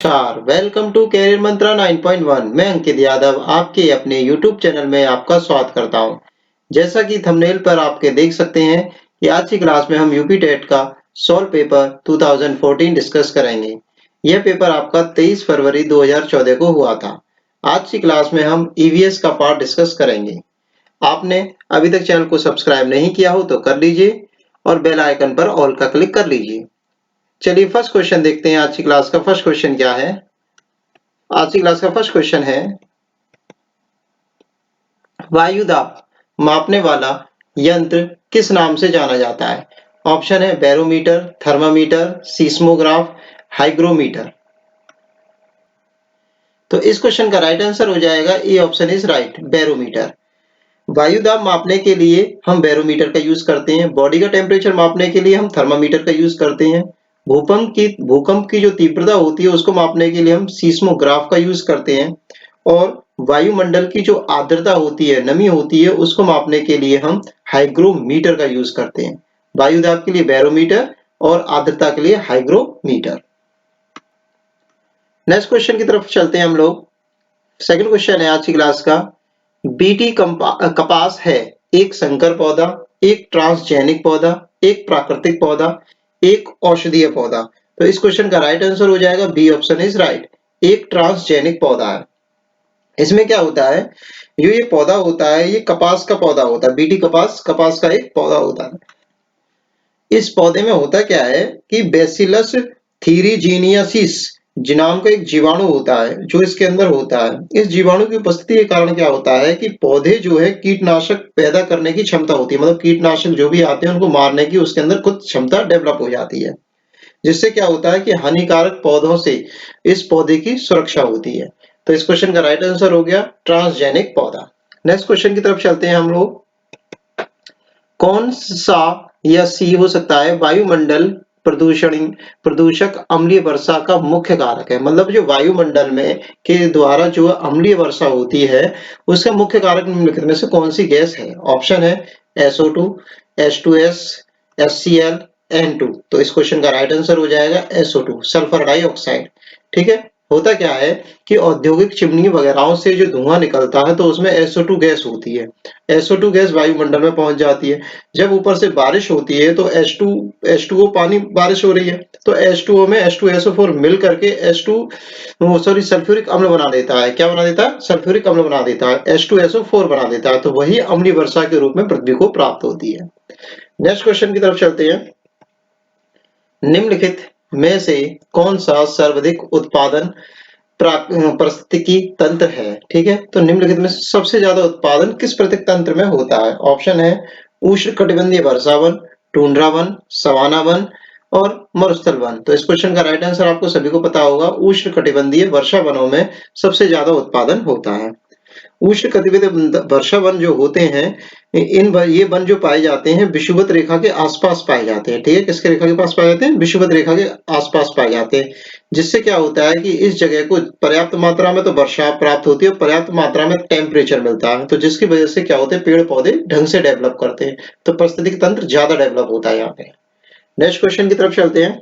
नमस्कार, welcome to career मंत्रा 9.1। मैं अंकित यादव आपके अपने YouTube चैनल में आपका स्वागत करता हूं। जैसा कि थंबनेल पर आपके देख सकते हैं कि आज की क्लास में हम यूपी टेट का सॉल्व पेपर 2014 डिस्कस करेंगे। यह पेपर आपका 23 फरवरी 2014 को हुआ था। आज की क्लास में हम ईवीएस का पार्ट डिस्कस करेंगे। आपने अभी तक चैनल को सब्सक्राइब नहीं किया हो तो कर लीजिए और बेल आइकन पर ऑल का क्लिक कर लीजिए। चलिए फर्स्ट क्वेश्चन देखते हैं। आज की क्लास का फर्स्ट क्वेश्चन क्या है। आज की क्लास का फर्स्ट क्वेश्चन है, वायु दाब मापने वाला यंत्र किस नाम से जाना जाता है। ऑप्शन है बैरोमीटर, थर्मामीटर, सीस्मोग्राफ, हाइग्रोमीटर। तो इस क्वेश्चन का राइट आंसर हो जाएगा A option is right, barometer. वायु दाब मापने के लिए हम बैरोमीटर का यूज करते हैं। बॉडी का टेम्परेचर मापने के लिए हम थर्मामीटर का यूज करते हैं। भूकंप की जो तीव्रता होती है उसको मापने के लिए हम सीस्मोग्राफ का यूज करते हैं। और वायुमंडल की जो आर्द्रता होती है, नमी होती है, उसको मापने के लिए हम हाइग्रोमीटर का यूज करते हैं। वायु दाब के लिए बैरोमीटर और आर्द्रता के लिए हाइग्रोमीटर। नेक्स्ट क्वेश्चन की तरफ चलते हैं हम लोग। सेकंड क्वेश्चन है आज की क्लास का, बीटी कपास है एक संकर पौधा, एक ट्रांसजेनिक पौधा, एक प्राकृतिक पौधा, एक औषधीय पौधा। तो इस क्वेश्चन का राइट आंसर हो जाएगा बी ऑप्शन इज राइट, एक ट्रांसजेनिक पौधा है। इसमें क्या होता है, जो ये पौधा होता है ये कपास का पौधा होता है। बीटी कपास का एक पौधा होता है। इस पौधे में होता क्या है कि बेसिलस थीरीजीनियसिस नाम का एक जीवाणु होता है जो इसके अंदर होता है। इस जीवाणु की उपस्थिति के कारण क्या होता है कि पौधे जो है कीटनाशक पैदा करने की क्षमता होती है, मतलब कीटनाशक जो भी आते हैं उनको मारने की उसके अंदर कुछ क्षमता डेवलप हो जाती है, जिससे क्या होता है कि हानिकारक पौधों से इस पौधे की सुरक्षा होती है। तो इस क्वेश्चन का राइट आंसर हो गया ट्रांसजेनिक पौधा। नेक्स्ट क्वेश्चन की तरफ चलते हैं हम लोग। कौन सा या सी हो सकता है वायुमंडल प्रदूषक अम्लीय वर्षा का मुख्य कारक है। मतलब जो वायुमंडल में के द्वारा जो अम्लीय वर्षा होती है उसका मुख्य कारक निम्नलिखित में से कौन सी गैस है। ऑप्शन है SO2, H2S, HCl, N2। तो इस क्वेश्चन का राइट आंसर हो जाएगा SO2, सल्फर डाइऑक्साइड। ठीक है। होता क्या है कि औद्योगिक चिमनी वगैरह से जो धुआं निकलता है तो उसमें SO2 गैस होती है। SO2 गैस वायुमंडल में पहुंच जाती है। जब ऊपर से बारिश होती है तो H2O पानी, बारिश हो रही है तो H2O में H2SO4 मिल करके सल्फ्यूरिक अम्ल बना देता है। क्या बना देता है? सल्फ्यूरिक अम्ल बना देता है, H2SO4 बना देता है। तो वही अम्लीय वर्षा के रूप में पृथ्वी को प्राप्त होती है। नेक्स्ट क्वेश्चन की तरफ चलते हैं। निम्नलिखित में से कौन सा सर्वाधिक उत्पादन पारिस्थितिकी तंत्र है। ठीक है। तो निम्नलिखित में सबसे ज्यादा उत्पादन किस प्राकृतिक तंत्र में होता है। ऑप्शन है उष्णकटिबंधीय वर्षा वन, टुंड्रा वन, सवाना वन और मरुस्थल वन। तो इस क्वेश्चन का राइट आंसर आपको सभी को पता होगा, उष्णकटिबंधीय वर्षा वनों में सबसे ज्यादा उत्पादन होता है। उष्णकटिबंधीय वर्षा वन जो होते हैं, ये वन जो पाए जाते हैं विषुवत रेखा के आसपास पाए जाते हैं। ठीक है। किसके रेखा के पास पाए जाते हैं? विषुवत रेखा के आसपास पाए जाते हैं। जिससे क्या होता है कि इस जगह को पर्याप्त मात्रा में तो वर्षा प्राप्त होती है, पर्याप्त मात्रा में टेम्परेचर मिलता है। तो जिसकी वजह से क्या होते हैं, पेड़ पौधे ढंग से डेवलप करते हैं। तो पारिस्थितिक तंत्र ज्यादा डेवलप होता है यहाँ पे। नेक्स्ट क्वेश्चन की तरफ चलते हैं।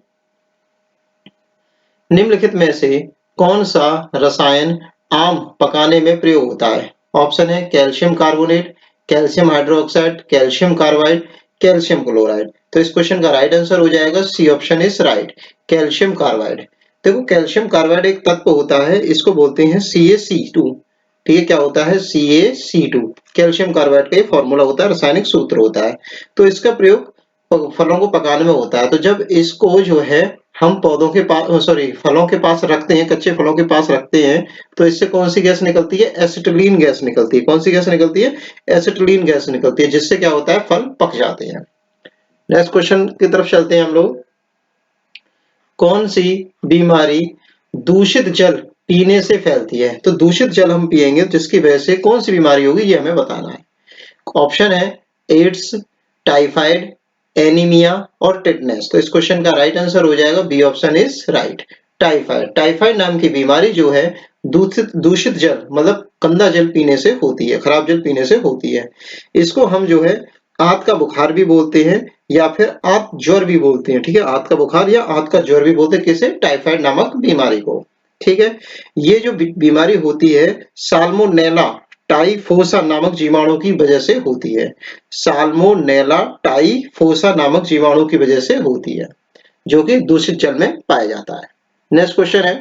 निम्नलिखित में से कौन सा रसायन आम पकाने में प्रयोग होता है। ऑप्शन है calcium carbonate, calcium hydroxide, calcium carbide, calcium chloride. तो इस क्वेश्चन का राइट आंसर हो जाएगा C option is right, calcium carbide. देखो कैल्शियम कार्बाइड एक तत्व होता है, इसको बोलते हैं CaC2। ठीक है। क्या होता है? CaC2 कैल्शियम कार्बाइड का फॉर्मूला होता है, रासायनिक सूत्र होता है। तो इसका प्रयोग फलों को पकाने में होता है। तो जब इसको जो है हम पौधों के पास फलों के पास रखते हैं, कच्चे फलों के पास रखते हैं, तो इससे कौन सी गैस निकलती है? एसिटिलीन गैस निकलती है। कौन सी गैस निकलती है? एसिटिलीन गैस निकलती है, जिससे क्या होता है, फल पक जाते हैं। नेक्स्ट क्वेश्चन की तरफ चलते हैं हम लोग। कौन सी बीमारी दूषित जल पीने से फैलती है। तो दूषित जल हम पिएंगे जिसकी वजह से कौन सी बीमारी होगी ये हमें बताना है। ऑप्शन है एड्स, टाइफाइड, एनीमिया और टिटनेस। तो इस क्वेश्चन का राइट आंसर हो जाएगा B option is right, typhoid. Typhoid नाम की बीमारी जो है दूषित जल मतलब गंदा जल पीने से होती है, खराब जल पीने से होती है। इसको हम जो है आंत का बुखार भी बोलते हैं या फिर आंत ज्वर भी बोलते हैं। ठीक है। आंत का बुखार या आंत का ज्वर भी बोलते हैं किसे? टाइफाइड नामक बीमारी को। ठीक है। ये जो बीमारी होती है साल्मोनेला टाइफोसा नामक जीवाणु की वजह से होती है। साल्मोनेला टाइफोसा नामक जीवाणु की वजह से होती है, जो कि दूषित जल में पाया जाता है। नेक्स्ट क्वेश्चन है,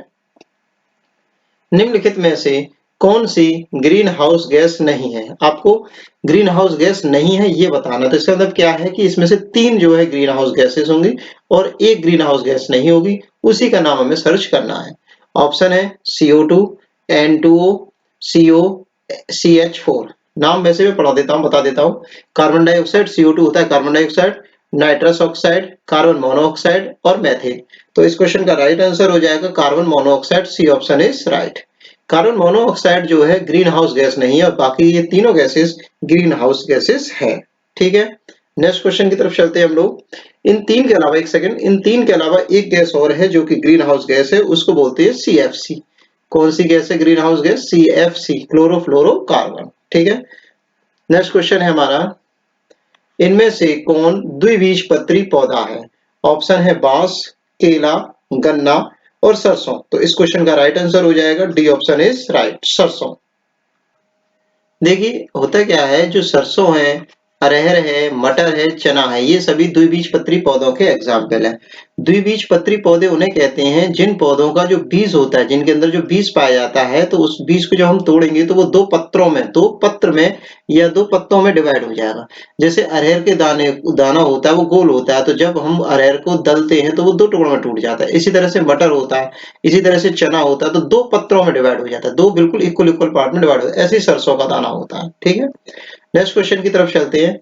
निम्नलिखित में से कौन सी ग्रीन हाउस गैस नहीं है? आपको ग्रीन हाउस गैस नहीं है ये बताना। तो इसका मतलब क्या है कि इसमें से 3 जो है ग्रीन हाउस गैसेस होंगी और एक ग्रीन हाउस गैस नहीं होगी, उसी का नाम हमें सर्च करना है। ऑप्शन है CO2, N2O, CO, CH4। नाम वैसे मैं पढ़ा देता हूँ, बता देता हूँ। कार्बन डाइऑक्साइड, CO2 होता है carbon dioxide, nitrous oxide, carbon monoxide और मैथेन। तो इस क्वेश्चन का राइट आंसर हो जाएगा carbon monoxide. C option is right. Carbon monoxide जो है ग्रीन हाउस गैस नहीं है और बाकी ये तीनों गैसेस ग्रीन हाउस गैसेस हैं। ठीक है, नेक्स्ट क्वेश्चन की तरफ चलते हैं हम लोग। इन तीन के अलावा, एक सेकंड, इन तीन के अलावा एक गैस और है जो कि ग्रीन हाउस गैस है, उसको बोलते हैं CFC। कौन सी गैस है green house gas? CFC, chlorofluorocarbon. ठीक है, नेक्स्ट क्वेश्चन है हमारा, इनमें से कौन द्विबीजपत्री पौधा है? ऑप्शन है बांस, केला, गन्ना और सरसों। तो इस क्वेश्चन का राइट आंसर हो जाएगा डी ऑप्शन इज राइट, सरसों। देखिए होता क्या है, जो सरसों है, अरहर है, मटर है, चना है, ये सभी द्विबीजपत्री पौधों के एग्जाम्पल है। द्विबीजपत्री पौधे उन्हें कहते हैं जिन पौधों का जो बीज होता है, जिनके अंदर जो बीज पाया जाता है, तो उस बीज को जब हम तोड़ेंगे तो वो दो पत्रों में, दो पत्र में या दो पत्तों में डिवाइड हो जाएगा। जैसे अरहर के दाना होता है वो गोल होता है, तो जब हम अरहर को दलते हैं तो वो दो टुकड़ों में टूट जाता है। इसी तरह से मटर होता है, इसी तरह से चना होता है, तो दो पत्रों में डिवाइड हो जाता है, दो बिल्कुल इक्वल इक्वल पार्ट में डिवाइड होता है। ऐसे ही सरसों का दाना होता है। ठीक है, नेक्स्ट क्वेश्चन की तरफ चलते हैं।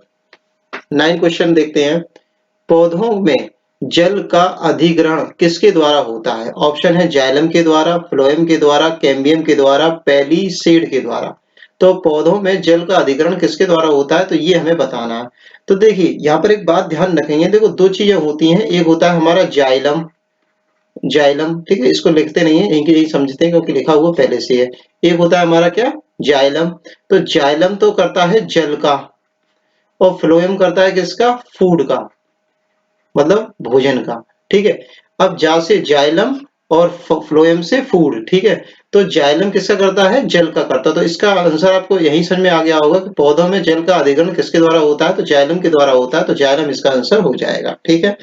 9 क्वेश्चन देखते हैं। पौधों में जल का अधिग्रहण किसके द्वारा होता है? ऑप्शन है जाइलम के द्वारा, फ्लोएम के द्वारा, कैम्बियम के द्वारा, पैलीसेड के द्वारा। तो पौधों में जल का अधिग्रहण किसके द्वारा होता है, तो ये हमें बताना है। तो देखिए यहाँ पर एक बात ध्यान रखेंगे, देखो दो चीजें होती हैं, एक होता है हमारा जाइलम, जाइलम, ठीक है, इसको लिखते नहीं है, यही समझते हैं क्योंकि लिखा हुआ पहले से है। एक होता है हमारा क्या, जाइलम। तो जाइलम तो करता है जल का और फ्लोएम करता है किसका, फूड का, मतलब भोजन का। ठीक है, अब जा से जाइलम और फ्लोएम से फूड। ठीक है, तो जाइलम किसका करता है, जल का करता है। तो इसका आंसर आपको यही समझ में आ गया होगा कि पौधों में जल का अधिग्रहण किसके द्वारा होता है, तो जाइलम के द्वारा होता है। तो जाइलम इसका आंसर हो जाएगा। ठीक है,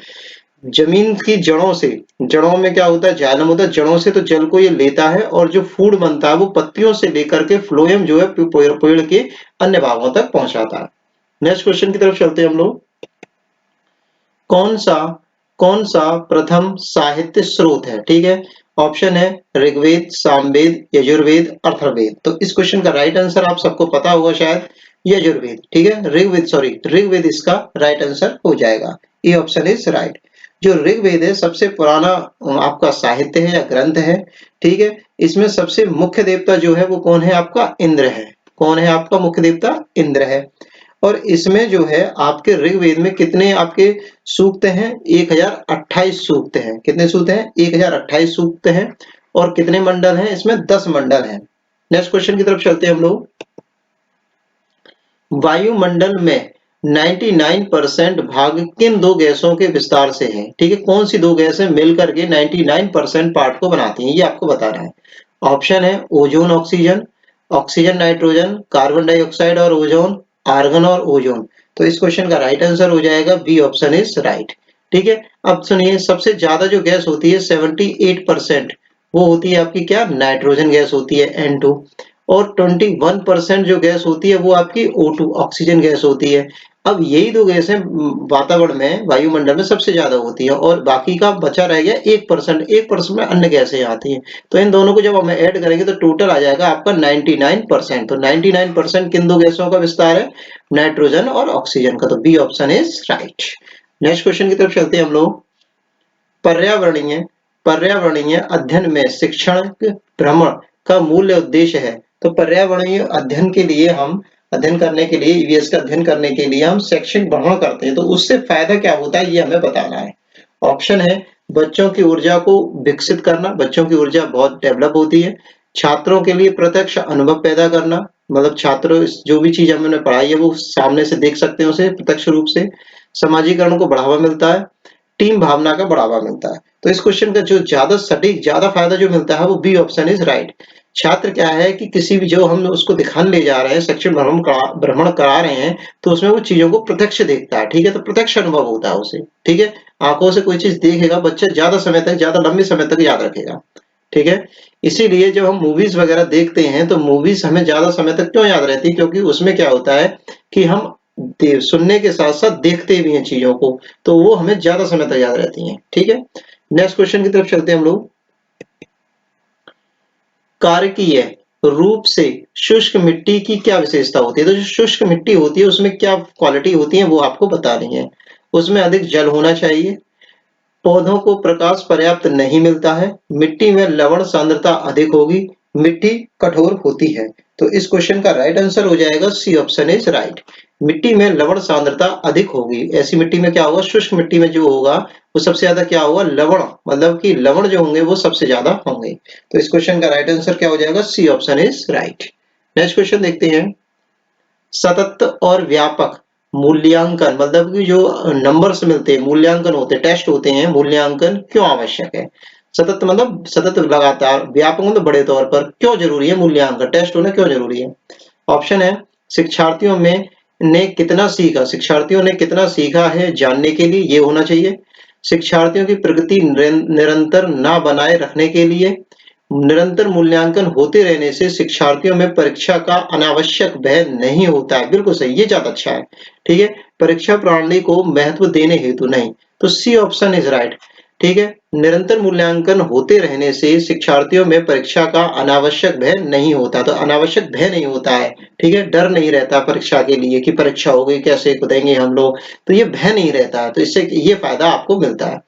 जमीन की जड़ों से, जड़ों में क्या होता है, जाइलम होता है, जड़ों से तो जल को ये लेता है और जो फूड बनता है वो पत्तियों से लेकर के फ्लोएम जो है पेड़ के अन्य भागों तक पहुंचाता है। नेक्स्ट क्वेश्चन की तरफ चलते हैं हम लोग। कौन सा कौन सा प्रथम साहित्य स्रोत है? ठीक है, ऑप्शन है ऋग्वेद, सामवेद, यजुर्वेद, अथर्ववेद। तो इस क्वेश्चन का राइट आंसर आप सबको पता होगा शायद, यजुर्वेद। ठीक है, ऋग्वेद इसका राइट आंसर हो जाएगा। ये ऑप्शन इज राइट। जो ऋग्वेद है सबसे पुराना आपका साहित्य है या ग्रंथ है। ठीक है, इसमें सबसे मुख्य देवता जो है वो कौन है, आपका इंद्र है। कौन है आपका मुख्य देवता? इंद्र है। और इसमें जो है आपके ऋग्वेद में कितने आपके सूक्त हैं? 1028 सूक्त हैं। कितने सूक्त हैं? 1028 सूक्त हैं। और कितने मंडल हैं इसमें? 10 मंडल हैं। नेक्स्ट क्वेश्चन की तरफ चलते हैं हम लोग। वायुमंडल में 99% भाग किन दो गैसों के विस्तार से है? ठीक है, कौन सी दो गैसें मिलकर के 99% पार्ट को बनाती हैं, ये आपको बताना है। ऑप्शन है ozone oxygen, oxygen nitrogen, carbon dioxide और ओजोन, आर्गन और ओजोन। तो इस क्वेश्चन का राइट आंसर हो जाएगा बी ऑप्शन इज राइट। ठीक है, अब सुनिए, सबसे ज्यादा जो गैस होती है 78%, वो होती है आपकी क्या, नाइट्रोजन गैस होती है, N2। और 21% जो गैस होती है वो आपकी O2, ऑक्सीजन गैस होती है। अब यही दो गैसें वातावरण में, वायुमंडल में सबसे ज्यादा होती है और बाकी का बचा रह गया 1%। 1% में अन्य गैसें आती हैं। तो इन दोनों को जब हम ऐड करेंगे तो टोटल आ जाएगा आपका 99%। तो 99% किन दो गैसों का विस्तार है? नाइट्रोजन और ऑक्सीजन का। तो B option is right. Next question की तरफ चलते हैं हम लोग। पर्यावरणीय पर्यावरणीय अध्ययन में शिक्षण भ्रमण का मूल उद्देश्य है। तो पर्यावरणीय अध्ययन के लिए हम अध्ययन करने के लिए, ईवीएस का अध्ययन करने के लिए हम शैक्षिक भ्रमण करते हैं, तो उससे फायदा क्या होता है ये हमें बताना है। ऑप्शन है बच्चों की ऊर्जा को विकसित करना, बच्चों की ऊर्जा बहुत डेवलप होती है। छात्रों के लिए प्रत्यक्ष अनुभव पैदा करना, मतलब छात्रों जो भी चीज हमने पढ़ाई है वो सामने से देख सकते हैं उसे प्रत्यक्ष रूप से। समाजीकरण को बढ़ावा मिलता है। टीम भावना का बढ़ावा मिलता है। तो इस क्वेश्चन का जो ज्यादा सटीक ज्यादा फायदा जो मिलता है वो बी ऑप्शन इज राइट। छात्र क्या है कि किसी भी जो हम उसको दिखाने ले जा रहे हैं, शैक्षणिक भ्रमण करा रहे हैं, तो उसमें वो चीजों को प्रत्यक्ष देखता है, ठीक है, तो प्रत्यक्ष अनुभव होता है उसे, ठीक है। आंखों से कोई चीज देखेगा बच्चा ज्यादा समय तक, ज्यादा लंबे समय तक याद रखेगा, ठीक है। इसीलिए जब हम मूवीज वगैरह देखते हैं तो मूवीज हमें ज्यादा समय तक क्यों याद रहती है, क्योंकि उसमें क्या होता है कि हम सुनने के साथ साथ देखते भी हैं चीजों को, तो वो हमें ज्यादा समय तक याद रहती हैं, ठीक है। नेक्स्ट क्वेश्चन की तरफ चलते हैं हम लोग। कारकीय रूप से शुष्क मिट्टी की क्या विशेषता होती है, तो जो शुष्क मिट्टी होती है उसमें क्या क्वालिटी होती है वो आपको बतानी है। उसमें अधिक जल होना चाहिए, पौधों को प्रकाश पर्याप्त नहीं मिलता है, मिट्टी में लवण सांद्रता अधिक होगी, मिट्टी कठोर होती है। तो इस क्वेश्चन का राइट आंसर हो जाएगा सी ऑप्शन इज राइट। मिट्टी में लवण सांद्रता अधिक होगी, ऐसी मिट्टी में क्या होगा, शुष्क मिट्टी में जो होगा वो सबसे ज्यादा क्या होगा, लवण, मतलब कि लवण जो होंगे वो सबसे ज्यादा होंगे। तो इस क्वेश्चन का राइट आंसर क्या हो जाएगा, C option is right. Next question देखते हैं। सतत और व्यापक मूल्यांकन, मतलब कि जो नंबर्स मिलते हैं, मूल्यांकन होते हैं, टेस्ट होते हैं, मूल्यांकन क्यों आवश्यक है। सतत मतलब सतत लगातार, व्यापक मतलब बड़े तौर पर, क्यों जरूरी है मूल्यांकन, टेस्ट होना क्यों जरूरी है। ऑप्शन है शिक्षार्थियों में ने कितना सीखा, शिक्षार्थियों ने कितना सीखा है जानने के लिए ये होना चाहिए। शिक्षार्थियों की प्रगति निरंतर ना बनाए रखने के लिए। निरंतर मूल्यांकन होते रहने से शिक्षार्थियों में परीक्षा का अनावश्यक भय नहीं होता है, बिल्कुल सही, ये ज्यादा अच्छा है, ठीक है। परीक्षा प्रणाली को महत्व देने हेतु नहीं, तो सी ऑप्शन इज राइट, ठीक है। निरंतर मूल्यांकन होते रहने से शिक्षार्थियों में परीक्षा का अनावश्यक भय नहीं होता, तो अनावश्यक भय नहीं होता है, ठीक है, डर नहीं रहता परीक्षा के लिए कि परीक्षा हो गई कैसे देंगे हम लोग, तो ये भय नहीं रहता है, तो इससे ये फायदा आपको मिलता है।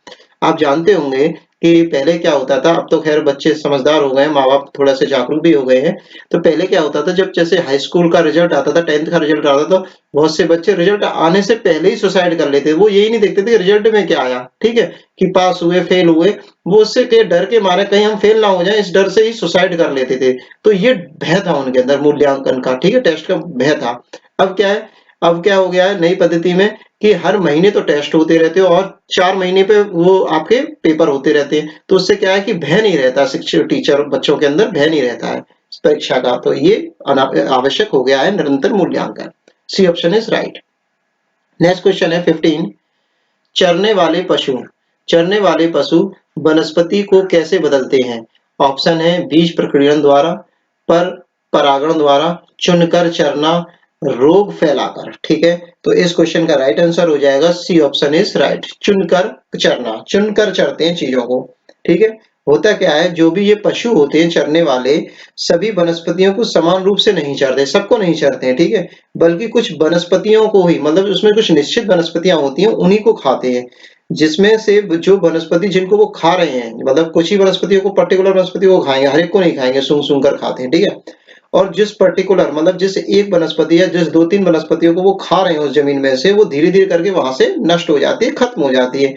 आप जानते होंगे कि पहले क्या होता था, अब तो खैर बच्चे समझदार हो गए हैं, माँ बाप थोड़ा से जागरूक भी हो गए हैं। तो पहले क्या होता था, जब जैसे हाई स्कूल का रिजल्ट आता था, 10th का रिजल्ट आता था, बहुत से बच्चे रिजल्ट आने से पहले ही सुसाइड कर लेते थे। वो यही नहीं देखते थे कि रिजल्ट में क्या आया, ठीक है, कि पास हुए फेल हुए, वो उससे के डर के मारे कहीं हम फेल ना हो जाए, इस डर से ही सुसाइड कर लेते थे। तो ये भय था उनके अंदर मूल्यांकन का, ठीक है, टेस्ट का भय था। अब क्या है, अब क्या हो गया है नई पद्धति में कि हर महीने तो टेस्ट होते रहते हो और 4 महीने पे वो आपके पेपर होते रहते हैं, तो उससे क्या है कि भय नहीं रहता, शिक्षक टीचर बच्चों के अंदर भय नहीं रहता है परीक्षा का, तो ये आवश्यक हो गया है निरंतर मूल्यांकन। C option is right. Next question है 15। चरने वाले पशु, चरने वाले पशु वनस्पति को कैसे बदलते हैं। ऑप्शन है बीज प्रकीर्णन द्वारा, पर परागण द्वारा, चुनकर चरना, रोग फैलाकर, ठीक है। तो इस क्वेश्चन का राइट आंसर हो जाएगा सी ऑप्शन इज राइट, चुनकर चरना, चुनकर चरते हैं चीजों को, ठीक है। होता क्या है, जो भी ये पशु होते हैं चरने वाले, सभी वनस्पतियों को समान रूप से नहीं चरते, सबको नहीं चरते हैं, ठीक है, बल्कि कुछ वनस्पतियों को ही, मतलब उसमें कुछ निश्चित वनस्पतियां होती हैं उन्हीं को खाते हैं, जिसमें से जो वनस्पति जिनको वो खा रहे हैं, मतलब कुछ ही वनस्पतियों को, पर्टिकुलर वनस्पति को खाएंगे, हर एक को नहीं खाएंगे, सूंघ सूंघ कर खाते हैं, ठीक है। और जिस पर्टिकुलर, मतलब जिस एक वनस्पति या जिस 2-3 वनस्पतियों को वो खा रहे हैं उस जमीन में से, वो धीरे धीरे करके वहां से नष्ट हो जाती है, खत्म हो जाती है,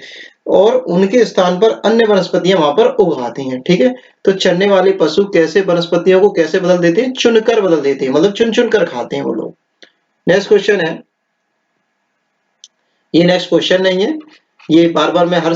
और उनके स्थान पर अन्य वनस्पतियां वहां पर उग आती हैं, ठीक है। तो चरने वाले पशु कैसे वनस्पतियों को कैसे बदल देते हैं, चुनकर बदल देते हैं, मतलब चुन चुन कर खाते हैं वो लोग। नेक्स्ट क्वेश्चन है, ये नेक्स्ट क्वेश्चन नहीं है, ये बार बार मैं हर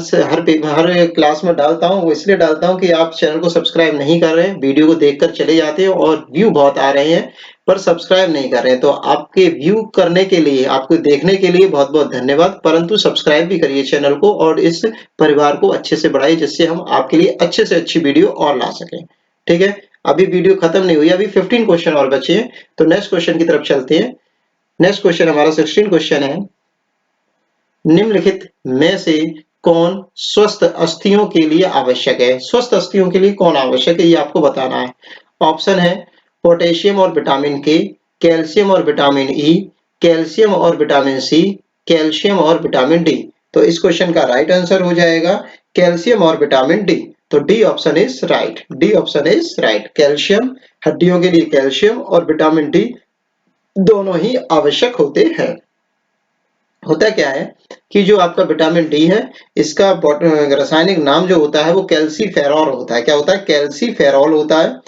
क्लास में डालता हूँ, वो इसलिए डालता हूँ कि आप चैनल को सब्सक्राइब नहीं कर रहे हैं, वीडियो को देखकर चले जाते हैं और व्यू बहुत आ रहे हैं पर सब्सक्राइब नहीं कर रहे हैं, तो आपके व्यू करने के लिए, आपको देखने के लिए बहुत बहुत धन्यवाद, परंतु सब्सक्राइब भी करिए चैनल को और इस परिवार को अच्छे से बढ़ाइए, जिससे हम आपके लिए अच्छे से अच्छी वीडियो और ला सकें, ठीक है। अभी वीडियो खत्म नहीं हुई, अभी 15 क्वेश्चन और बचे हैं, तो नेक्स्ट क्वेश्चन की तरफ चलते हैं। नेक्स्ट क्वेश्चन हमारा 16 क्वेश्चन है। निम्नलिखित में से कौन स्वस्थ अस्थियों के लिए आवश्यक है, स्वस्थ अस्थियों के लिए कौन आवश्यक है ये आपको बताना है। ऑप्शन है पोटेशियम और विटामिन के, कैल्शियम और विटामिन ई, कैल्शियम और विटामिन सी, कैल्शियम और विटामिन डी। तो इस क्वेश्चन का राइट आंसर हो जाएगा कैल्शियम और विटामिन डी, तो D option is right, D option is right. Calcium, हड्डियों के लिए कैल्शियम और विटामिन डी दोनों ही आवश्यक होते हैं। होता क्या है कि जो आपका विटामिन डी है, इसका रासायनिक नाम जो होता है वो कैल्सीफेरॉल होता है, क्या होता है, कैल्सीफेरॉल होता है।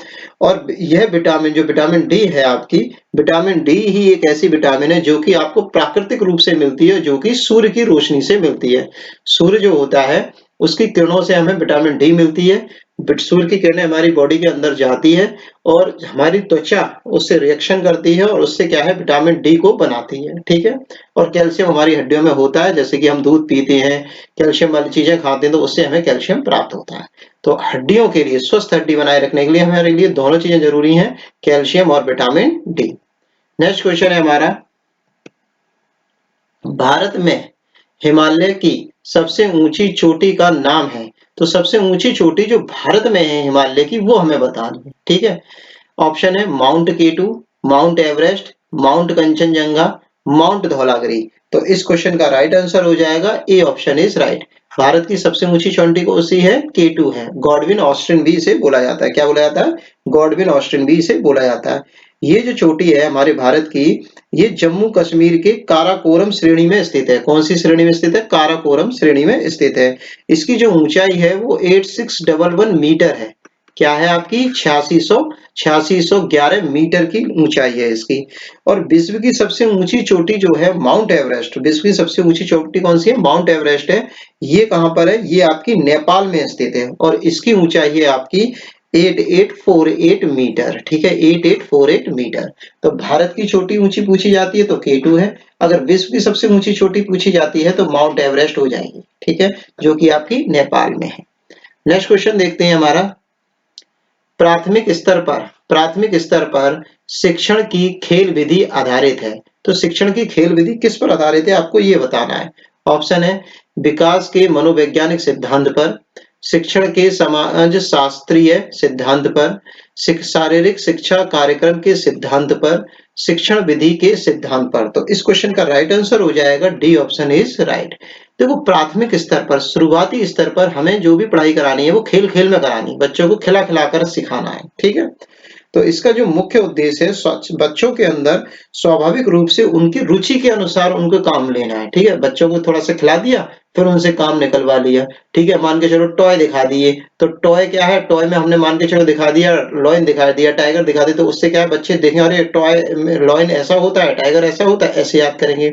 और यह विटामिन, जो विटामिन डी है आपकी, विटामिन डी ही एक ऐसी विटामिन है जो कि आपको प्राकृतिक रूप से मिलती है, जो कि सूर्य की रोशनी से मिलती है। सूर्य जो होता है उसकी किरणों से हमें विटामिन डी मिलती है। सूर्य की किरणें हमारी बॉडी के अंदर जाती है और हमारी त्वचा उससे रिएक्शन करती है और उससे क्या है विटामिन डी को बनाती है, ठीक है। और कैल्शियम हमारी हड्डियों में होता है, जैसे कि हम दूध पीते हैं, कैल्शियम वाली चीजें खाते हैं तो उससे हमें कैल्शियम प्राप्त होता है। तो हड्डियों के लिए, स्वस्थ हड्डी बनाए रखने के लिए हमारे लिए दोनों चीजें जरूरी हैं, कैल्शियम और विटामिन डी। नेक्स्ट क्वेश्चन है हमारा, भारत में हिमालय की सबसे ऊंची चोटी का नाम है। तो सबसे ऊंची चोटी जो भारत में है हिमालय की, वो हमें बतानी है, ठीक है। ऑप्शन है Mount K two, Mount Everest, Mount Kanchenjunga, Mount Dhaulagiri. तो इस क्वेश्चन का राइट आंसर हो जाएगा A option is right. Bharat की सबसे ऊंची चोटी कौन सी है? केटू है। गॉडविन ऑस्टिन भी इसे बोला जाता है। क्या बोला जाता है? गॉडविन ऑस्टिन भी इसे बोला जाता है। ये जो चोटी है हमारे भारत की, ये जम्मू कश्मीर के काराकोरम श्रेणी में स्थित है। कौन सी श्रेणी में स्थित है? काराकोरम श्रेणी में स्थित है। इसकी जो ऊंचाई है वो 8611 मीटर है। क्या है आपकी? 8611 मीटर की ऊंचाई है इसकी। और विश्व की सबसे ऊंची चोटी जो है माउंट एवरेस्ट, विश्व की सबसे ऊंची चोटी कौन सी है? माउंट एवरेस्ट है। ये कहां पर है? ये आपकी नेपाल में स्थित है और इसकी ऊंचाई है आपकी 8848 मीटर, ठीक है, 8848 मीटर। तो भारत की चोटी ऊंची पूछी जाती है तो केटू है। अगर विश्व की सबसे ऊंची चोटी पूछी जाती है तो माउंट एवरेस्ट हो जाएगी, ठीक है, जो कि आपकी नेपाल में है। नेक्स्ट क्वेश्चन देखते हैं हमारा, प्राथमिक स्तर पर शिक्षण की खेल विधि आधारित है। तो शिक्षण की खेल विधि किस पर आधारित है आपको ये बताना है। ऑप्शन है विकास के मनोवैज्ञानिक सिद्धांत पर, शिक्षण के समाज शास्त्रीय सिद्धांत पर, शारीरिक शिक्षा कार्यक्रम के सिद्धांत पर, शिक्षण विधि के सिद्धांत पर। तो इस क्वेश्चन का राइट आंसर हो जाएगा डी ऑप्शन इज राइट। देखो प्राथमिक स्तर पर, शुरुआती स्तर पर हमें जो भी पढ़ाई करानी है वो खेल खेल में करानी है, बच्चों को खिला खिलाकर सिखाना है, ठीक है। तो इसका जो मुख्य उद्देश्य है बच्चों के अंदर स्वाभाविक रूप से उनकी रुचि के अनुसार उनको काम लेना है, ठीक है। बच्चों को थोड़ा सा खिला दिया, फिर उनसे काम निकलवा लिया, ठीक है। मान के चलो टॉय दिखा दिए, तो टॉय क्या है? टॉय में हमने मान के चलो दिखा दिया लॉयन, दिखा दिया टाइगर, दिखा दिया, तो उससे क्या है बच्चे देखें अरे टॉय में लॉयन ऐसा होता है, टाइगर ऐसा होता है, ऐसे याद करेंगे,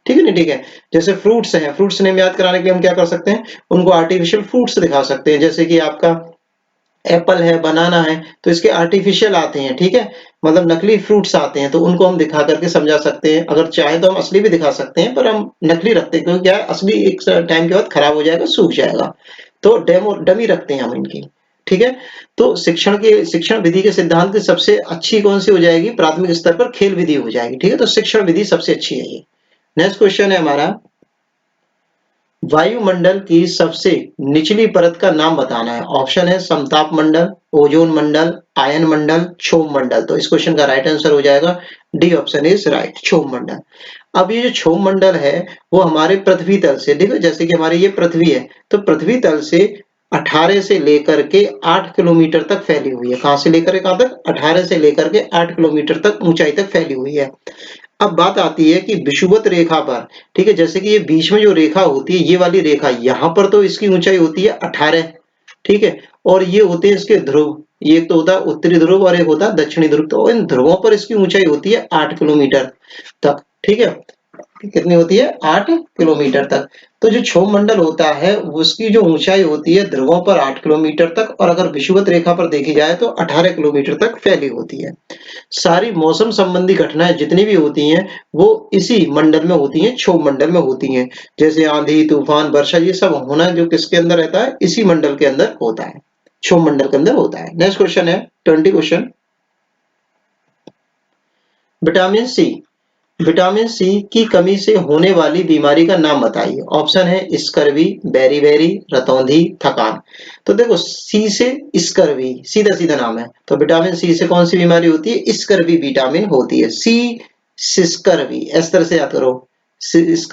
ठीक है ना, ठीक है। जैसे फ्रूट्स हैं, फ्रूट्स नेम याद कराने के लिए हम क्या कर सकते हैं? उनको आर्टिफिशियल फ्रूट्स दिखा सकते हैं, जैसे कि आपका एप्पल है, बनाना है, तो इसके आर्टिफिशियल आते हैं, ठीक है, मतलब नकली फ्रूट्स आते हैं, तो उनको हम दिखा करके समझा सकते हैं। अगर चाहे तो हम असली भी दिखा सकते हैं, पर हम नकली रखते हैं क्योंकि क्या है असली एक टाइम के बाद खराब हो जाएगा, सूख जाएगा, तो डेमो डमी रखते हैं हम इनकी, ठीक है। तो शिक्षण विधि के सिद्धांत की सबसे अच्छी कौन सी हो जाएगी? प्राथमिक स्तर पर खेल विधि हो जाएगी, ठीक है। तो शिक्षण विधि सबसे अच्छी है ये। नेक्स्ट क्वेश्चन है हमारा, वायुमंडल की सबसे निचली परत का नाम बताना है। ऑप्शन है समताप मंडल, ओजोन मंडल, आयन मंडल, क्षोभ मंडल। तो इस क्वेश्चन का राइट आंसर हो जाएगा डी ऑप्शन इज राइट, क्षोभ मंडल। अब ये जो क्षोभ मंडल है वो हमारे पृथ्वी तल से, देखो जैसे कि हमारी ये पृथ्वी है, तो पृथ्वी तल से 18 से लेकर के 8 किलोमीटर तक फैली हुई है। कहां से लेकर के कहां तक? 18 से लेकर के 8 किलोमीटर तक ऊंचाई तक फैली हुई है। अब बात आती है कि विषुवत रेखा पर, ठीक है, जैसे कि ये बीच में जो रेखा होती है, ये वाली रेखा, यहां पर तो इसकी ऊंचाई होती है 18, ठीक है, और ये होते हैं इसके ध्रुव, ये एक तो होता है उत्तरी ध्रुव और एक होता है दक्षिणी ध्रुव, तो इन ध्रुवों पर इसकी ऊंचाई होती है 8 किलोमीटर तक, ठीक है। कितनी होती है? 8 किलोमीटर तक। तो जो क्षोभ मंडल होता है उसकी जो ऊंचाई होती है ध्रुवों पर 8 किलोमीटर तक, और अगर विषुवत रेखा पर देखी जाए तो 18 किलोमीटर तक फैली होती है। सारी मौसम संबंधी घटनाएं जितनी भी होती हैं वो इसी मंडल में होती हैं, क्षोभ मंडल में होती हैं। जैसे आंधी, तूफान, वर्षा, ये सब होना जो किसके अंदर रहता है? इसी मंडल के अंदर होता है, क्षोभ मंडल के अंदर होता है। नेक्स्ट क्वेश्चन है 20 question, vitamin C, vitamin C की कमी से होने वाली बीमारी का नाम बताइए। ऑप्शन है स्कर्वी, बेरी, रतौंधी, थकान। तो देखो सी से स्कर्वी, सीधा सीधा नाम है, तो विटामिन सी से कौन सी बीमारी होती है? स्कर्वी विटामिन होती है, सी स्कर्वी, इस तरह से याद करो।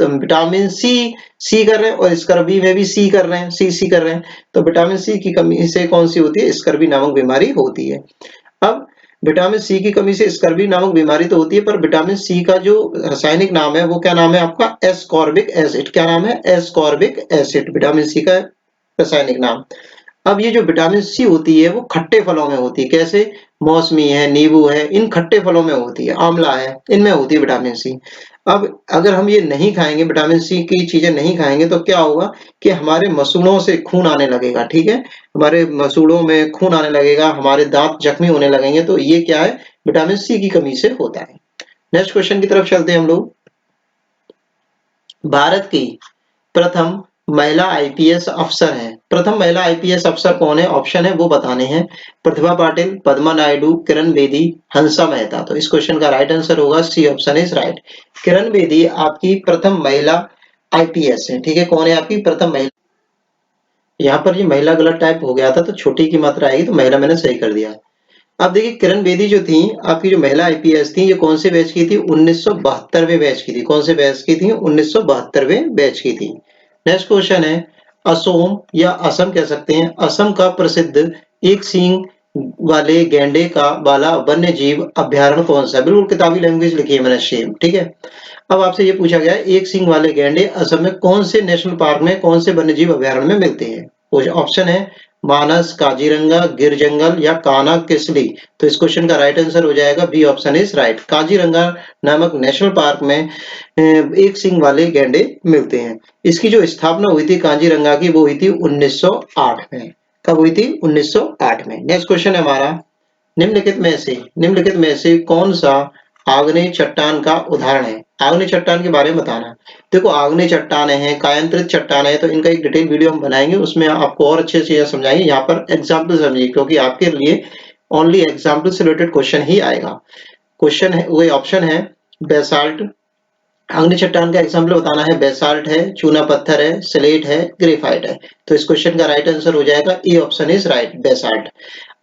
विटामिन सी कर रहे हैं और स्कर्वी में भी सी कर रहे हैं, सी कर रहे हैं, तो विटामिन सी की कमी से कौन सी होती है? स्कर्वी नामक बीमारी होती है। अब विटामिन सी की कमी से स्कर्वी नामक बीमारी तो होती है, पर विटामिन सी का जो रासायनिक नाम है वो क्या नाम है आपका? Ascorbic acid. क्या नाम है? एस्कॉर्बिक एसिड, विटामिन सी का रासायनिक नाम। अब ये जो विटामिन सी होती है वो खट्टे फलों में होती है। कैसे? मौसमी है, नींबू है, इन खट्टे फलों में होती है, आंवला है, इनमें होती है विटामिन सी। अब अगर हम ये नहीं खाएंगे, विटामिन सी की चीजें नहीं खाएंगे, तो क्या होगा कि हमारे मसूड़ों से खून आने लगेगा। ठीक है, हमारे मसूड़ों में खून आने लगेगा, हमारे दांत जख्मी होने लगेंगे। तो ये क्या है, विटामिन सी की कमी से होता है। नेक्स्ट क्वेश्चन की तरफ चलते हैं हम लोग। भारत की प्रथम महिला आईपीएस अफसर हैं। प्रथम महिला आईपीएस अफसर कौन है? ऑप्शन है वो बताने हैं। प्रतिभा पाटिल, पद्मा नायडू, किरण बेदी, हंसा मेहता। तो इस क्वेश्चन का राइट आंसर होगा सी option is right. Kiran Bedi आपकी प्रथम महिला आईपीएस है। ठीक है, कौन है आपकी प्रथम महिला? यहाँ पर ये महिला गलत टाइप हो गया था, तो छोटी की मात्रा आएगी, तो महिला मैंने सही कर दिया। अब देखिए, किरण बेदी जो थी आपकी, जो महिला आईपीएस थी, ये कौन से बैच की थी? 1972वें बैच की थी। कौन से बैच की थी? 1972वें बैच की थी। नेक्स्ट क्वेश्चन है, असोम या असम कह सकते हैं, असम का प्रसिद्ध एक सींग वाले गैंडे का वाला वन्य जीव अभ्यारण्य कौन सा है? बिल्कुल किताबी लैंग्वेज लिखी है मैंने, सेम। ठीक है, अब आपसे ये पूछा गया है, एक सींग वाले गैंडे असम में कौन से नेशनल पार्क में, कौन से वन्य जीव अभ्यारण्य में मिलते हैं? ऑप्शन है मानस, काजीरंगा, गिर जंगल या कान्हा किसली। तो इस क्वेश्चन का राइट आंसर हो जाएगा B option is right. Kaziranga नामक नेशनल पार्क में एक सींग वाले गैंडे मिलते हैं। इसकी जो स्थापना हुई थी काजीरंगा की, वो हुई थी 1908 में। कब हुई थी? 1908 में। नेक्स्ट क्वेश्चन है हमारा, निम्नलिखित में से कौन सा आग्नेय चट्टान का उदाहरण है? आग्नेय चट्टान के बारे में बताना। देखो, आग्नेय चट्टान है, कायांतरित चट्टान है, तो इनका एक डिटेल वीडियो हम बनाएंगे, उसमें आपको और अच्छे से समझाएंगे। यहाँ पर एग्जाम्पल समझिए, क्योंकि आपके लिए ओनली एग्जाम्पल से रिलेटेड क्वेश्चन ही आएगा। क्वेश्चन है, वही ऑप्शन है बेसाल्ट। आग्नेय चट्टान का एग्जाम्पल बताना है। बेसाल्ट है, चूना पत्थर है, स्लेट है, ग्रेफाइट है। तो इस क्वेश्चन का राइट आंसर हो जाएगा A option is right, basalt.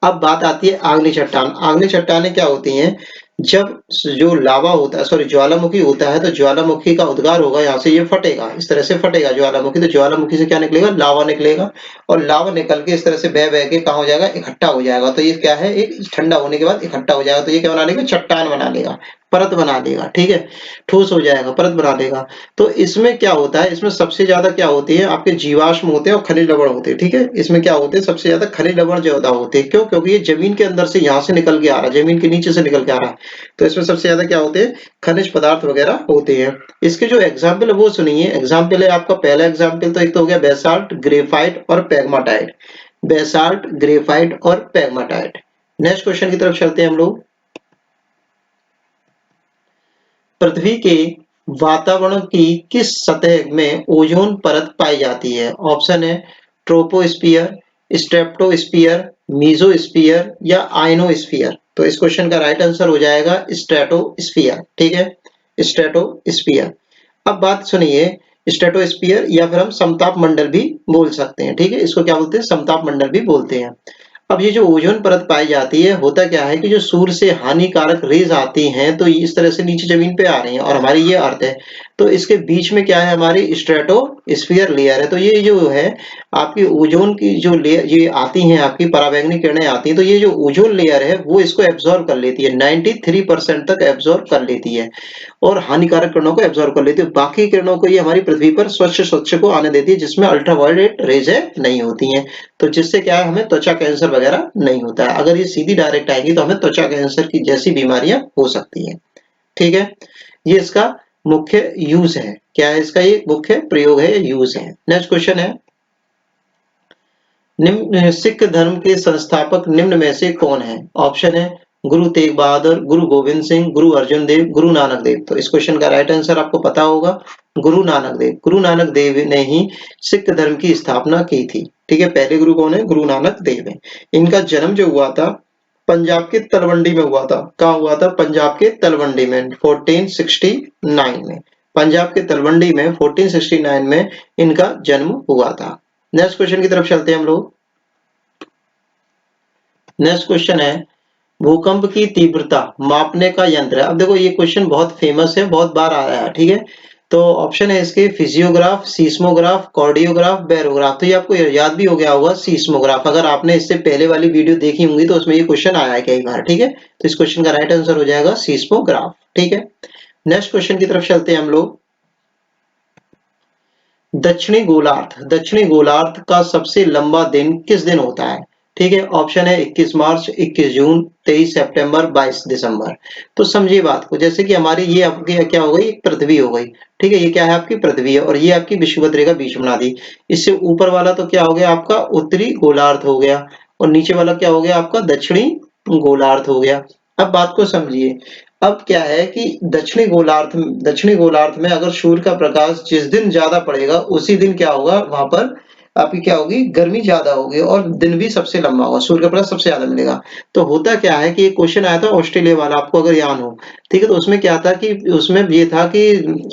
अब बात आती है आग्नेय चट्टान। आग्नेय चट्टानें क्या होती हैं? जब जो लावा होता है, सॉरी ज्वालामुखी होता है, तो ज्वालामुखी का उद्गार होगा, यहाँ से ये फटेगा, इस तरह से फटेगा ज्वालामुखी। तो ज्वालामुखी से क्या निकलेगा? लावा निकलेगा, और लावा निकल के इस तरह से बह बह के कहाँ हो जाएगा? इकट्ठा हो जाएगा। तो ये क्या है? एक ठंडा होने के बाद इकट्ठा हो जाएगा, तो ये क्या बना लेगा? चट्टान बना लेगा, परत बना लेगा। ठीक है, ठोस हो जाएगा, परत बना लेगा। तो इसमें क्या होता है? इसमें सबसे ज्यादा क्या होती है? आपके जीवाश्म होते हैं और खनिज लवण होते हैं। ठीक है, इसमें क्या होते हैं? सबसे ज्यादा खनिज लवण ज्यादा होते हैं। क्यों? क्योंकि ये जमीन के अंदर से, यहाँ से निकल के आ रहा है, जमीन के नीचे से निकल के आ रहा है। तो इसमें सबसे ज्यादा क्या होते हैं? खनिज पदार्थ वगैरह होते हैं। इसके जो एग्जाम्पल है वो सुनिए। एग्जाम्पल है आपका, पहला एग्जाम्पल तो एक तो हो गया बेसाल्ट, ग्रेफाइट और पेग्माटाइट। बेसाल्ट, ग्रेफाइट और पेग्माटाइट। नेक्स्ट क्वेश्चन की तरफ चलते हैं हम लोग। पृथ्वी के वातावरण की किस सतह में ओजोन परत पाई जाती है? ऑप्शन है ट्रोपोस्फियर, स्ट्रेप्टोस्फियर, मीजोस्फियर या आयनोस्फियर। तो इस क्वेश्चन का राइट आंसर हो जाएगा स्ट्रेटोस्फियर। ठीक है, स्ट्रेटोस्फियर। अब बात सुनिए, स्ट्रेटोस्फियर या फिर हम समताप मंडल भी बोल सकते हैं। ठीक है, इसको क्या बोलते हैं? समताप मंडल भी बोलते हैं। अब ये जो ओजोन परत पाई जाती है, होता क्या है कि जो सूर्य से हानिकारक रेज आती हैं, तो इस तरह से नीचे जमीन पे आ रही हैं, और हमारी ये अर्थ है, तो इसके बीच में क्या है? हमारी स्ट्रेटोस्फियर लेयर है। तो ये जो है आपकी ओजोन की जो लेयर ये आती हैं, आपकी पराबैंगनी किरणें आती हैं, तो ये जो ओजोन लेयर है वो इसको एब्जॉर्ब कर लेती है, 93% तक एब्जॉर्ब कर लेती है, और हानिकारक किरणों को एब्जॉर्ब कर लेती है। बाकी किरणों को ये हमारी पृथ्वी पर स्वच्छ स्वच्छ को आने देती है, जिसमें अल्ट्रावायलेट रेज नहीं होती हैं। तो जिससे क्या है? हमें त्वचा कैंसर वगैरह नहीं होता है। अगर ये सीधी डायरेक्ट आएगी तो हमें त्वचा कैंसर की जैसी बीमारियां हो सकती हैं। ठीक है, ये इसका मुख्य यूज है। क्या है इसका? ये मुख्य प्रयोग है, यूज है। नेक्स्ट क्वेश्चन है, निम्न सिख धर्म के संस्थापक निम्न में से कौन है? ऑप्शन है गुरु तेग बहादुर, गुरु गोविंद सिंह, गुरु अर्जुन देव, गुरु नानक देव। तो इस क्वेश्चन का राइट आंसर आपको पता होगा, गुरु नानक देव। गुरु नानक देव ने ही सिख धर्म की स्थापना की थी। ठीक है, पहले गुरु कौन है? गुरु नानक देव है। इनका जन्म जो हुआ था पंजाब के तलवंडी में हुआ था। कहाँ हुआ था? पंजाब के तलवंडी में 1469 में। पंजाब के तलवंडी में 1469 में इनका जन्म हुआ था। नेक्स्ट क्वेश्चन की तरफ चलते हैं हम लोग। नेक्स्ट क्वेश्चन है, भूकंप की तीव्रता मापने का यंत्र है। अब देखो, ये क्वेश्चन बहुत फेमस है, बहुत बार आया है। ठीक है, तो ऑप्शन है इसके फिजियोग्राफ, सीस्मोग्राफ, कार्डियोग्राफ, बैरोग्राफ। तो ये आपको याद भी हो गया होगा, सीस्मोग्राफ। अगर आपने इससे पहले वाली वीडियो देखी होंगी तो उसमें ये क्वेश्चन आया है कई बार। ठीक है, तो इस क्वेश्चन का राइट आंसर हो जाएगा सीस्मोग्राफ। ठीक है, नेक्स्ट क्वेश्चन की तरफ चलते हैं हम लोग। दक्षिणी गोलार्ध का सबसे लंबा दिन किस दिन होता है? ठीक है, ऑप्शन है 21 मार्च, 21 जून, 23 सितंबर, 22 दिसंबर। तो समझिए बात को, जैसे कि हमारी ये आपकी क्या हो गई, पृथ्वी हो गई। ठीक है, ये क्या है आपकी पृथ्वी है, और ये आपकी विषुवत रेखा बीच बना दी। इससे ऊपर वाला तो क्या हो गया आपका उत्तरी गोलार्ध हो गया, और नीचे वाला क्या हो गया आपका दक्षिणी गोलार्ध हो गया। अब बात को समझिए, अब क्या है कि दक्षिणी गोलार्ध में अगर सूर्य का प्रकाश जिस दिन ज्यादा पड़ेगा उसी दिन क्या होगा, वहां पर आपकी क्या होगी, गर्मी ज्यादा होगी और दिन भी सबसे लंबा होगा, सूर्य का प्रकाश सबसे ज्यादा मिलेगा। तो होता क्या है कि एक क्वेश्चन आया था ऑस्ट्रेलिया वाला, आपको अगर याद हो, ठीक है, तो उसमें क्या था कि उसमें ये था कि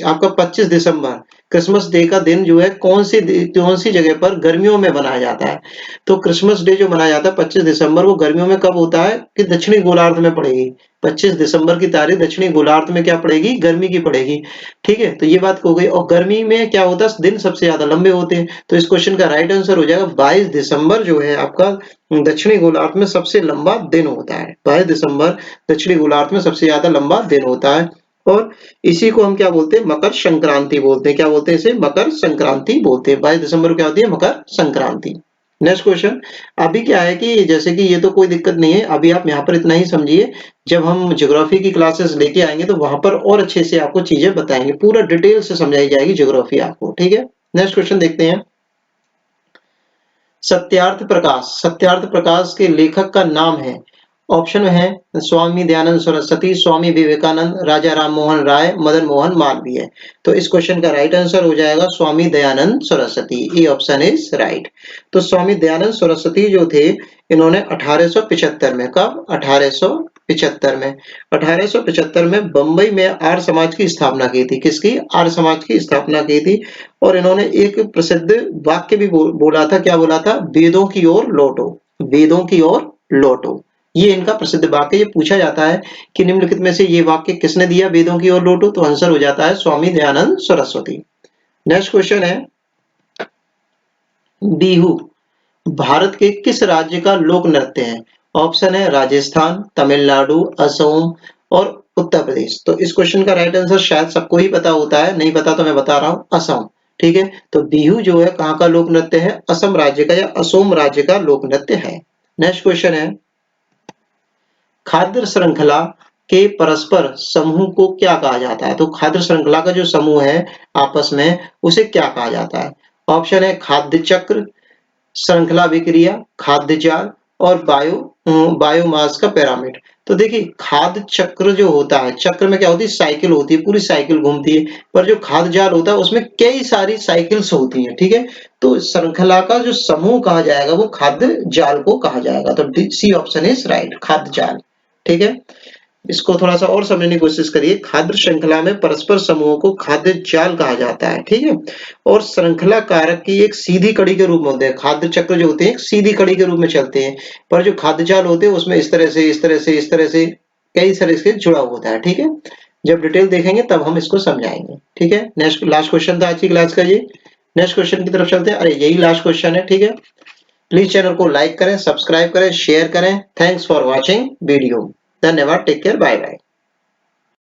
आपका 25 दिसंबर क्रिसमस डे का दिन जो है कौन सी जगह पर गर्मियों में मनाया जाता है। तो क्रिसमस डे जो मनाया जाता है 25 दिसंबर, वो गर्मियों में कब होता है कि दक्षिणी गोलार्ध में पड़ेगी। 25 दिसंबर की तारीख दक्षिणी गोलार्ध में क्या पड़ेगी, गर्मी की पड़ेगी। ठीक है, तो ये बात हो गई। और गर्मी में क्या होता है, दिन सबसे ज्यादा लंबे होते हैं। तो इस क्वेश्चन का राइट आंसर हो जाएगा 22 दिसंबर जो है आपका दक्षिणी गोलार्ध में सबसे लंबा दिन होता है। 22 दिसंबर दक्षिणी गोलार्ध में सबसे ज्यादा लंबा दिन होता है। और इसी को हम क्या बोलते हैं, मकर संक्रांति बोलते हैं। क्या बोलते हैं इसे, मकर संक्रांति बोलते हैं। 22 दिसंबर को क्या होती है, मकर संक्रांति। Next question. अभी क्या है कि जैसे कि ये तो कोई दिक्कत नहीं है, अभी आप यहाँ पर इतना ही समझिए। जब हम ज्योग्राफी की क्लासेस लेके आएंगे तो वहां पर और अच्छे से आपको चीजें बताएंगे, पूरा डिटेल से समझाई जाएगी ज्योग्राफी आपको। ठीक है, नेक्स्ट क्वेश्चन देखते हैं। सत्यार्थ प्रकाश के लेखक का नाम है। ऑप्शन है स्वामी दयानंद सरस्वती, स्वामी विवेकानंद, राजा राम मोहन राय, मदन मोहन मालवीय। तो इस क्वेश्चन का राइट आंसर हो जाएगा Swami Dayanand Saraswati. A option is right. तो स्वामी दयानंद सरस्वती जो थे, इन्होंने 1875 में, कब, 1875 में, 1875 में बंबई में आर्य समाज की स्थापना की थी। किसकी, आर्य समाज की स्थापना की थी। और इन्होंने एक प्रसिद्ध वाक्य भी बोला था। क्या बोला था, वेदों की ओर लौटो, वेदों की ओर लौटो। ये इनका प्रसिद्ध वाक्य। ये पूछा जाता है कि निम्नलिखित में से ये वाक्य किसने दिया, वेदों की ओर लौटो, तो आंसर हो जाता है स्वामी दयानंद सरस्वती। नेक्स्ट क्वेश्चन है, बिहू भारत के किस राज्य का लोक नृत्य है। ऑप्शन है राजस्थान, तमिलनाडु, असम और उत्तर प्रदेश। तो इस क्वेश्चन का राइट आंसर शायद सबको ही पता होता है, नहीं पता तो मैं बता रहा हूं, असम। ठीक है, तो बिहू जो है कहाँ का लोक नृत्य है, असम राज्य का या असम राज्य का लोक नृत्य है। नेक्स्ट क्वेश्चन है, खाद्य श्रृंखला के परस्पर समूह को क्या कहा जाता है। तो खाद्य श्रृंखला का जो समूह है आपस में, उसे क्या कहा जाता है। ऑप्शन है खाद्य चक्र, श्रृंखला विक्रिया, खाद्य जाल और बायोमास का पिरामिड। तो देखिए खाद्य चक्र जो होता है, चक्र में क्या होती है, साइकिल होती है, पूरी साइकिल घूमती है। पर जो खाद्य जाल होता है उसमें कई सारी साइकिल्स होती हैं। ठीक है, तो श्रृंखला का जो समूह कहा जाएगा वो खाद्य जाल को कहा जाएगा। तो सी ऑप्शन इज राइट, खाद्य जाल। ठीक है, इसको थोड़ा सा और समझने की कोशिश करिए। खाद्य श्रृंखला में परस्पर समूहों को खाद्य जाल कहा जाता है। ठीक है, और श्रृंखला कारक की एक सीधी कड़ी के रूप में होते हैं। खाद्य चक्र जो होते हैं एक सीधी कड़ी के रूप में चलते हैं, पर जो खाद्य जाल होते हैं उसमें इस तरह से इस तरह से इस तरह से कई तरह से जुड़ा होता है। ठीक है, जब डिटेल देखेंगे तब हम इसको समझाएंगे। ठीक है, नेक्स्ट लास्ट क्वेश्चन था आज की क्लास का ये। नेक्स्ट क्वेश्चन की तरफ चलते हैं। अरे यही लास्ट क्वेश्चन है। ठीक है, प्लीज चैनल को लाइक करें, सब्सक्राइब करें, शेयर करें। Thanks for watching video. धन्यवाद, टेक केयर, बाय बाय।